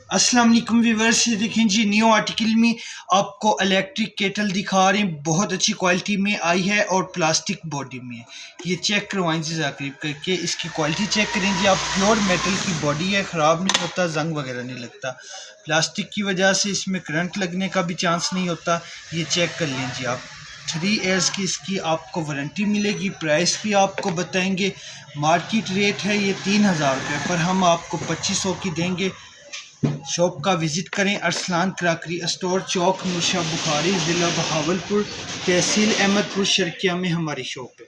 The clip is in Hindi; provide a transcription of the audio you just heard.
अस्सलाम वालेकुम व्यूअर्स, देखें जी न्यू आर्टिकल में आपको इलेक्ट्रिक केटल दिखा रहे हैं। बहुत अच्छी क्वालिटी में आई है और प्लास्टिक बॉडी में है। ये चेक करवाएं जी ज़ाकरीब करके, इसकी क्वालिटी चेक करें जी आप। प्योर मेटल की बॉडी है, ख़राब नहीं होता, जंग वगैरह नहीं लगता। प्लास्टिक की वजह से इसमें करंट लगने का भी चांस नहीं होता। ये चेक कर लें जी आप। 3 ईयर्स की इसकी आपको वारंटी मिलेगी। प्राइस भी आपको बताएंगे। मार्केट रेट है ये 3000 रुपये, पर हम आपको 2500 की देंगे। शॉप का विज़िट करें। अरसलान क्रॉकरी स्टोर, चौक नूरशाह बुखारी, ज़िला बहावलपुर, तहसील अहमदपुर शर्किया में हमारी शॉप है।